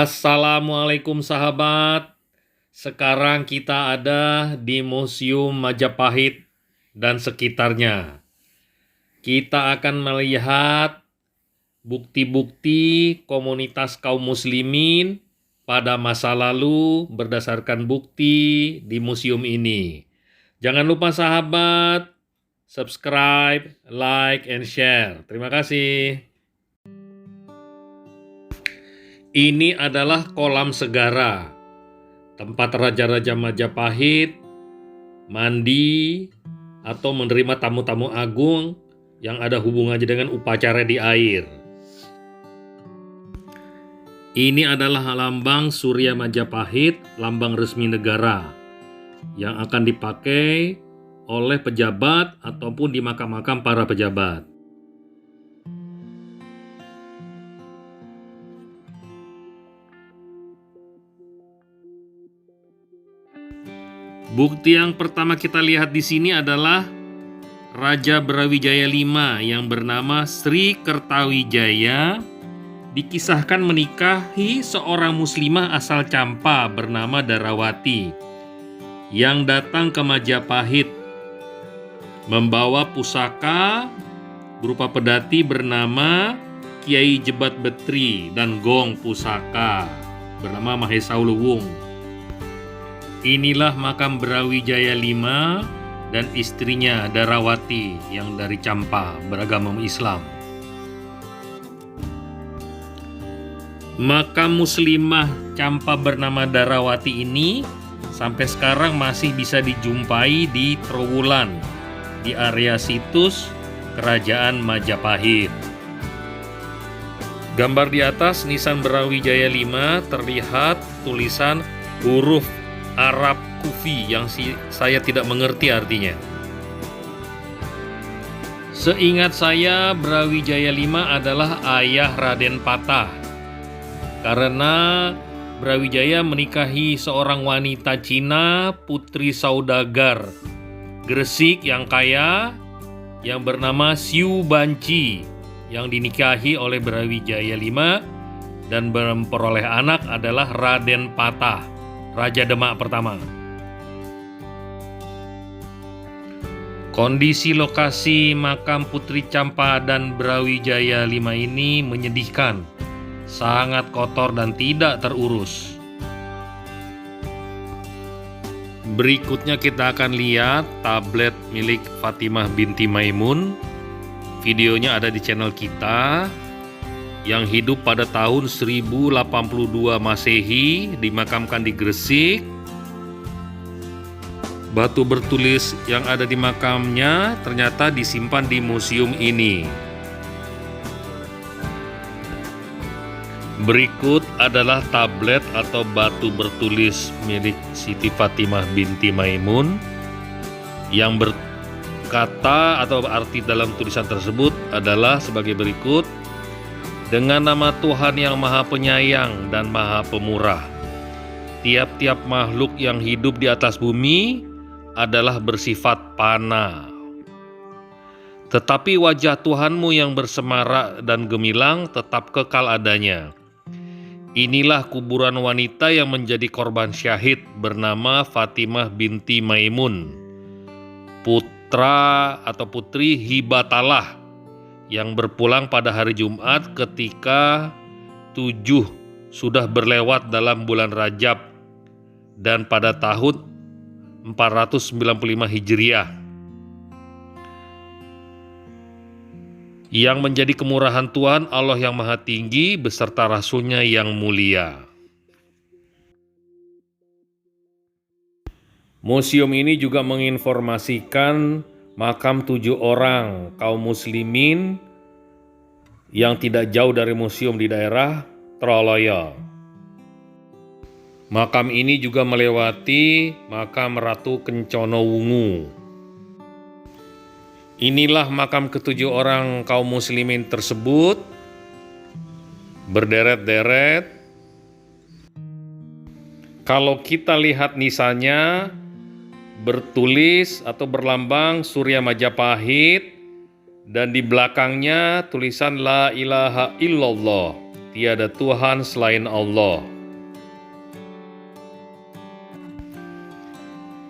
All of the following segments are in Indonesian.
Assalamualaikum sahabat. Sekarang kita ada di Museum Majapahit dan sekitarnya. Kita akan melihat bukti-bukti komunitas kaum muslimin pada masa lalu berdasarkan bukti di museum ini. Jangan lupa sahabat, subscribe, like, and share. Terima kasih. Ini adalah kolam segara, tempat raja-raja Majapahit mandi atau menerima tamu-tamu agung yang ada hubungannya dengan upacara di air. Ini adalah lambang Surya Majapahit, lambang resmi negara yang akan dipakai oleh pejabat ataupun di makam-makam para pejabat. Bukti yang pertama kita lihat di sini adalah Raja Brawijaya V yang bernama Sri Kertawijaya dikisahkan menikahi seorang muslimah asal Campa bernama Darawati yang datang ke Majapahit membawa pusaka berupa pedati bernama Kiai Jebat Betri dan gong pusaka bernama Mahesauluwung. Inilah makam Brawijaya V dan istrinya Darawati yang dari Campa beragama Islam. Makam muslimah Campa bernama Darawati ini sampai sekarang masih bisa dijumpai di Trowulan di area situs Kerajaan Majapahit. Gambar di atas nisan Brawijaya V terlihat tulisan huruf Arab Kufi yang saya tidak mengerti artinya. Seingat saya Brawijaya V adalah ayah Raden Patah karena Brawijaya menikahi seorang wanita Cina, putri saudagar Gresik yang kaya yang bernama Siu Banci yang dinikahi oleh Brawijaya V dan memperoleh anak adalah Raden Patah, Raja Demak pertama. Kondisi lokasi makam Putri Campa dan Brawijaya V ini menyedihkan, sangat kotor dan tidak terurus. Berikutnya kita akan lihat tablet milik Fatimah binti Maimun. Videonya ada di channel kita, yang hidup pada tahun 1082 Masehi, dimakamkan di Gresik. Batu bertulis yang ada di makamnya ternyata disimpan di museum ini. Berikut adalah tablet atau batu bertulis milik Siti Fatimah binti Maimun yang berkata atau arti dalam tulisan tersebut adalah sebagai berikut: dengan nama Tuhan yang Maha Penyayang dan Maha Pemurah, tiap-tiap makhluk yang hidup di atas bumi adalah bersifat fana. Tetapi wajah Tuhanmu yang bersemarak dan gemilang tetap kekal adanya. Inilah kuburan wanita yang menjadi korban syahid bernama Fatimah binti Maimun, putra atau putri Hibatallah, yang berpulang pada hari Jumat ketika 7 sudah berlewat dalam bulan Rajab dan pada tahun 495 Hijriah, yang menjadi kemurahan Tuhan Allah yang Maha Tinggi beserta Rasul-Nya yang mulia. Museum ini juga menginformasikan makam 7 orang kaum muslimin yang tidak jauh dari museum di daerah Troloyo. Makam ini juga melewati makam Ratu Kencono Wungu. Inilah makam ke-7 orang kaum muslimin tersebut, berderet-deret. Kalau kita lihat nisannya, bertulis atau berlambang Surya Majapahit dan di belakangnya tulisan La ilaha illallah tiada Tuhan selain Allah.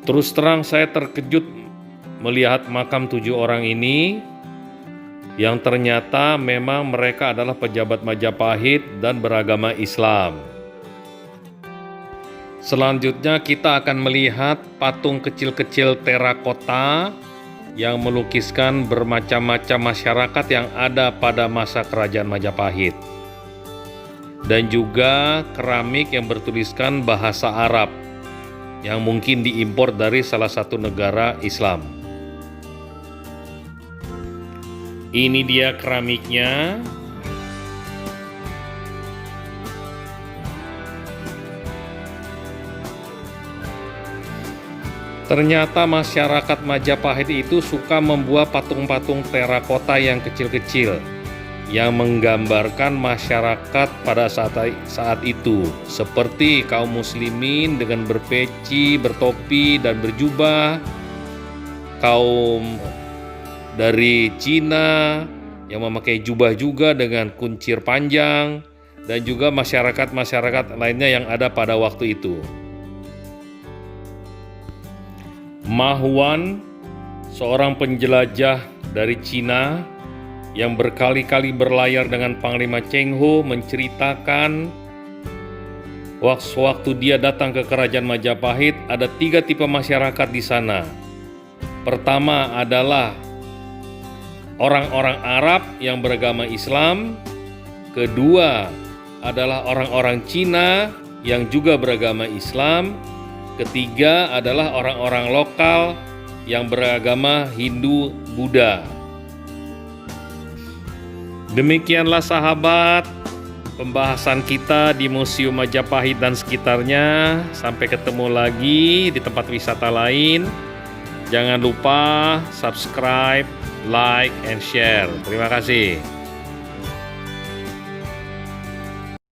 Terus terang saya terkejut melihat makam 7 orang ini, yang ternyata memang mereka adalah pejabat Majapahit dan beragama Islam. Selanjutnya kita akan melihat patung kecil-kecil terakota yang melukiskan bermacam-macam masyarakat yang ada pada masa kerajaan Majapahit. Dan juga keramik yang bertuliskan bahasa Arab yang mungkin diimpor dari salah satu negara Islam. Ini dia keramiknya. Ternyata masyarakat Majapahit itu suka membuat patung-patung terakota yang kecil-kecil yang menggambarkan masyarakat pada saat itu, seperti kaum muslimin dengan berpeci, bertopi, dan berjubah, kaum dari Cina yang memakai jubah juga dengan kuncir panjang, dan juga masyarakat-masyarakat lainnya yang ada pada waktu itu. Ma Huan, seorang penjelajah dari Cina yang berkali-kali berlayar dengan Panglima Cheng Ho, menceritakan waktu dia datang ke kerajaan Majapahit ada 3 tipe masyarakat di sana. Pertama adalah orang-orang Arab yang beragama Islam. Kedua adalah orang-orang Cina yang juga beragama Islam. Ketiga adalah orang-orang lokal yang beragama Hindu Buddha. Demikianlah sahabat, pembahasan kita di Museum Majapahit dan sekitarnya. Sampai ketemu lagi di tempat wisata lain. Jangan lupa subscribe, like, and share. Terima kasih.